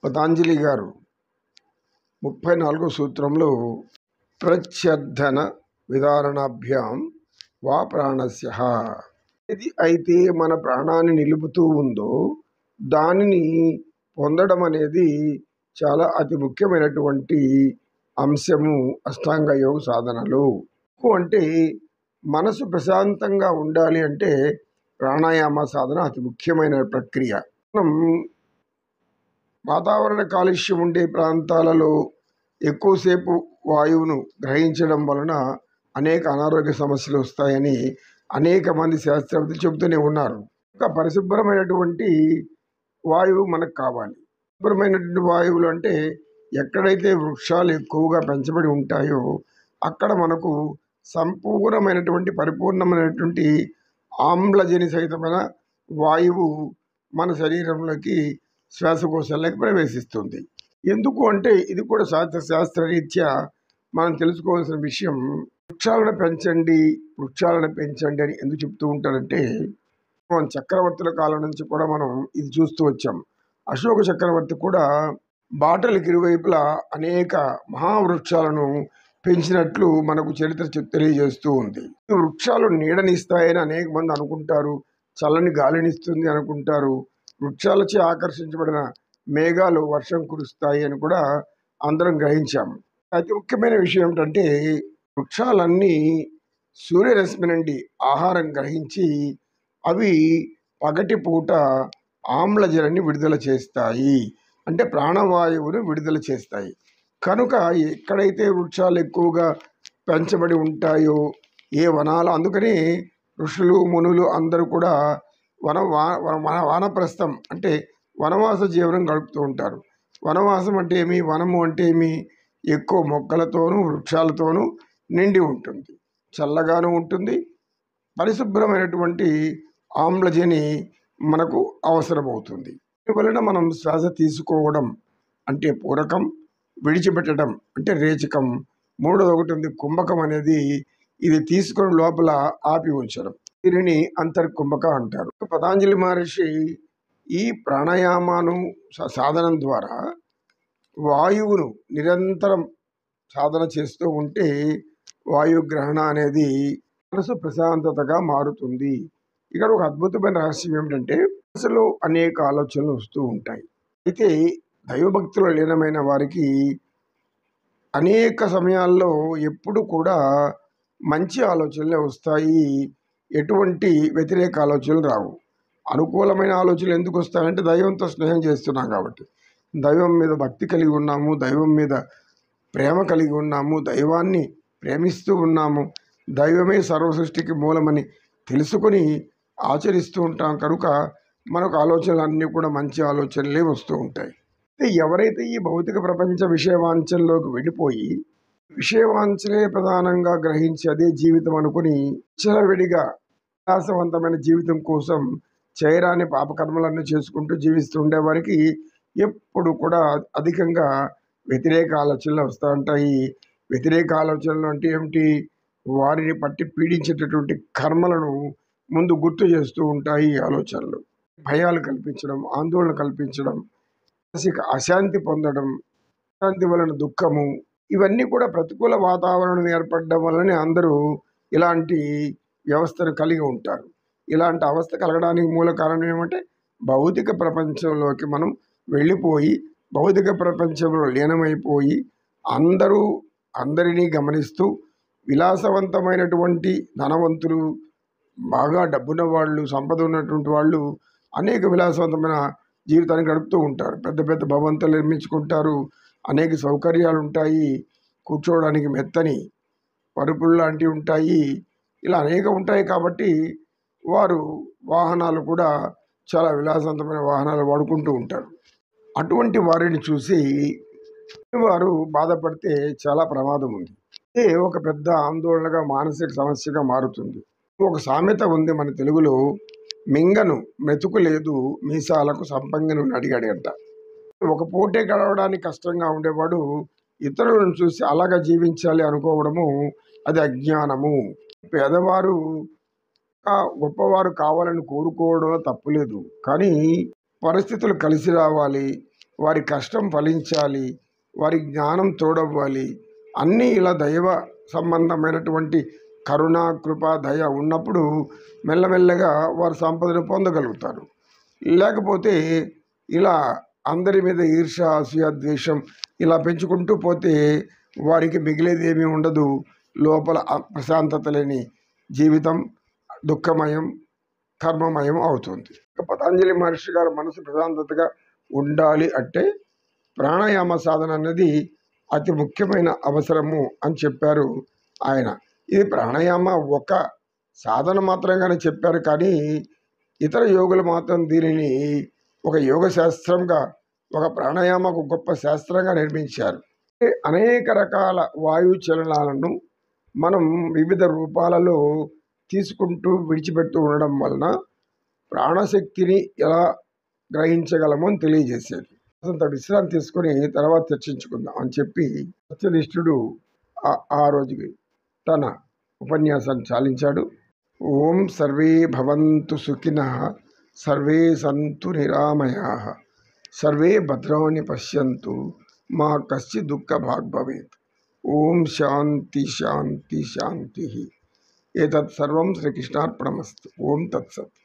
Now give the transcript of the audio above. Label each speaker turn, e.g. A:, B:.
A: పతాంజలి గారు 34వ సూత్రంలో ప్రత్యర్థన విధారణాభ్యాం వా ప్రాణస్య ఏది అయితే మన ప్రాణాన్ని నిలుపుతూ ఉందో దానిని పొందడం అనేది చాలా అతి ముఖ్యమైనటువంటి అంశము అష్టాంగ యోగ సాధనలో. అంటే మనసు ప్రశాంతంగా ఉండాలి అంటే ప్రాణాయామ సాధన అతి ముఖ్యమైన ప్రక్రియ. మనం వాతావరణ కాలుష్యం ఉండే ప్రాంతాలలో ఎక్కువసేపు వాయువును గ్రహించడం వలన అనేక అనారోగ్య సమస్యలు వస్తాయని అనేక మంది శాస్త్రవేత్తలు చెబుతూనే ఉన్నారు. ఒక పరిశుభ్రమైనటువంటి వాయువు మనకు కావాలి. పరిశుభ్రమైనటువంటి వాయువులు అంటే ఎక్కడైతే వృక్షాలు ఎక్కువగా పెంచబడి ఉంటాయో అక్కడ మనకు సంపూర్ణమైనటువంటి పరిపూర్ణమైనటువంటి ఆమ్లజని సహితమైన వాయువు మన శరీరంలోకి శ్వాసకోశాలకు ప్రవేశిస్తుంది. ఎందుకు అంటే ఇది కూడా శాస్త్రరీత్యా మనం తెలుసుకోవాల్సిన విషయం. వృక్షాలను పెంచండి అని ఎందుకు చెప్తూ ఉంటారంటే మనం చక్రవర్తుల కాలం నుంచి కూడా మనం ఇది చూస్తూ వచ్చాం. అశోక చక్రవర్తి కూడా బాటలకు ఇరువైపులా అనేక మహావృక్షాలను పెంచినట్లు మనకు చరిత్ర తెలియజేస్తూ ఉంది. ఈ వృక్షాలు నీడనిస్తాయని అనేక మంది అనుకుంటారు, చల్లని గాలినిస్తుంది అనుకుంటారు. వృక్షాలచే ఆకర్షించబడిన మేఘాలు వర్షం కురుస్తాయి అని కూడా అందరం గ్రహించాము. అతి ముఖ్యమైన విషయం ఏమిటంటే వృక్షాలన్నీ సూర్యరశ్మి నుండి ఆహారం గ్రహించి అవి పగటిపూట ఆమ్లజనాన్ని విడుదల చేస్తాయి, అంటే ప్రాణవాయువును విడుదల చేస్తాయి. కనుక ఎక్కడైతే వృక్షాలు ఎక్కువగా పెంచబడి ఉంటాయో ఏ వనాలు, అందుకని ఋషులు మునులు అందరూ కూడా వానప్రస్థం అంటే వనవాస జీవనం గడుపుతూ ఉంటారు. వనవాసం అంటే ఏమి, వనము అంటే ఏమి, ఎక్కువ మొక్కలతోనూ వృక్షాలతోనూ నిండి ఉంటుంది, చల్లగాను ఉంటుంది, పరిశుభ్రమైనటువంటి ఆమ్లజని మనకు అవసరమవుతుంది. దీనివలన మనం శ్వాస తీసుకోవడం అంటే పూరకం, విడిచిపెట్టడం అంటే రేచకం, మూడోది ఒకటి ఉంది కుంభకం అనేది, ఇది తీసుకొని లోపల ఆపి ఉంచడం, దీనిని అంతర్కుంభక అంటారు. పతాంజలి మహర్షి ఈ ప్రాణాయామాను సాధనం ద్వారా వాయువును నిరంతరం సాధన చేస్తూ ఉంటే వాయుగ్రహణ అనేది మనసు ప్రశాంతతగా మారుతుంది. ఇక్కడ ఒక అద్భుతమైన రహస్యం ఏమిటంటే మనసులో అనేక ఆలోచనలు వస్తూ ఉంటాయి. అయితే దైవభక్తులు లీనమైన వారికి అనేక సమయాల్లో ఎప్పుడు కూడా మంచి ఆలోచనలే వస్తాయి, ఎటువంటి వ్యతిరేక ఆలోచనలు రావు. అనుకూలమైన ఆలోచనలు ఎందుకు వస్తాయంటే దైవంతో స్నేహం చేస్తున్నాం కాబట్టి, దైవం మీద భక్తి కలిగి ఉన్నాము, దైవం మీద ప్రేమ కలిగి ఉన్నాము, దైవాన్ని ప్రేమిస్తూ ఉన్నాము, దైవమే సర్వ సృష్టికి మూలమని తెలుసుకొని ఆచరిస్తూ ఉంటాం. కనుక మనకు ఆలోచనలు కూడా మంచి ఆలోచనలే వస్తూ ఉంటాయి. ఎవరైతే ఈ భౌతిక ప్రపంచ విషయవాంఛల్లోకి వెళ్ళిపోయి విషయవాంఛలే ప్రధానంగా గ్రహించి అదే జీవితం అనుకుని విచ్చలవిడిగా విలాసవంతమైన జీవితం కోసం చేయరాని పాపకర్మలన్నీ చేసుకుంటూ జీవిస్తూ ఉండేవారికి ఎప్పుడు కూడా అధికంగా వ్యతిరేక ఆలోచనలు వస్తూ ఉంటాయి. వ్యతిరేక ఆలోచనలు అంటే ఏమిటి, వారిని పట్టి పీడించేటటువంటి కర్మలను ముందు గుర్తు చేస్తూ ఉంటాయి. ఆలోచనలు భయాలు కల్పించడం, ఆందోళన కల్పించడం, మానసిక అశాంతి పొందడం, అశాంతి వలన దుఃఖము, ఇవన్నీ కూడా ప్రతికూల వాతావరణం ఏర్పడడం వల్లనే అందరూ ఇలాంటి వ్యవస్థను కలిగి ఉంటారు. ఇలాంటి అవస్థ కలగడానికి మూల కారణం ఏమంటే భౌతిక ప్రపంచంలోకి మనం వెళ్ళిపోయి భౌతిక ప్రపంచంలో లీనమైపోయి అందరినీ గమనిస్తూ విలాసవంతమైనటువంటి ధనవంతులు, బాగా డబ్బున్న వాళ్ళు, సంపద ఉన్నటువంటి వాళ్ళు అనేక విలాసవంతమైన జీవితాన్ని గడుపుతూ ఉంటారు. పెద్ద పెద్ద భవంతులు నిర్మించుకుంటారు, అనేక సౌకర్యాలు ఉంటాయి, కూర్చోవడానికి మెత్తని పరుపులు లాంటివి ఉంటాయి, ఇలా అనేక ఉంటాయి. కాబట్టి వారు వాహనాలు కూడా చాలా విలాసవంతమైన వాహనాలు వాడుకుంటూ ఉంటారు. అటువంటి వారిని చూసి వారు బాధపడితే చాలా ప్రమాదం ఉంది. ఇదే ఒక పెద్ద ఆందోళనగా మానసిక సమస్యగా మారుతుంది. ఒక సామెత ఉంది మన తెలుగులో, మింగను మెతుకు లేదు మీసాలకు సంపంగను అడిగాడంట. ఒక పూటే గడవడానికి కష్టంగా ఉండేవాడు ఇతరులను చూసి అలాగా జీవించాలి అనుకోవడము అది అజ్ఞానము. పేదవారు గొప్పవారు కావాలని కోరుకోవడంలో తప్పులేదు, కానీ పరిస్థితులు కలిసి రావాలి, వారి కష్టం ఫలించాలి, వారి జ్ఞానం తోడవ్వాలి, అన్నీ ఇలా దైవ సంబంధమైనటువంటి కరుణ, కృప, దయ ఉన్నప్పుడు మెల్లమెల్లగా వారు సంపదను పొందగలుగుతారు. లేకపోతే ఇలా అందరి మీద ఈర్ష, అసూయ, ద్వేషం ఇలా పెంచుకుంటూ పోతే వారికి మిగిలేది ఏమీ ఉండదు. లోపల ప్రశాంతత లేని జీవితం దుఃఖమయం, కర్మమయం అవుతుంది. పతంజలి మహర్షి గారు మనసు ప్రశాంతతగా ఉండాలి అంటే ప్రాణాయామ సాధన అన్నది అతి ముఖ్యమైన అవసరము అని చెప్పారు ఆయన. ఇది ప్రాణాయామ ఒక సాధన మాత్రంగానే చెప్పారు, కానీ ఇతర యోగులు మాత్రం దీనిని ఒక యోగ శాస్త్రంగా, ఒక ప్రాణాయామకు గొప్ప శాస్త్రంగా నిర్మించారు. అనేక రకాల వాయు చలనాలను మనం వివిధ రూపాలలో తీసుకుంటూ విడిచిపెడుతూ ఉండడం వలన ప్రాణశక్తిని ఎలా గ్రహించగలమో అని తెలియజేసేది. కొంత విశ్రాంతి తీసుకొని తర్వాత చర్చించుకుందాం అని చెప్పి సత్యనిష్ఠుడు ఆ రోజుకి తన ఉపన్యాసాన్ని చాలించాడు. ఓం సర్వే భవంతు సుఖినః, సర్వే సంతు నిరామయాః, సర్వే భద్రాణి పశ్యంతు, మా కశ్చిద్ దుఃఖభాగ్ భవేత్. ఓం శాంతి శాంతి శాంతి. ఏతత్ సర్వం శ్రీకృష్ణార్పణమస్తు. ఓం తత్సత్.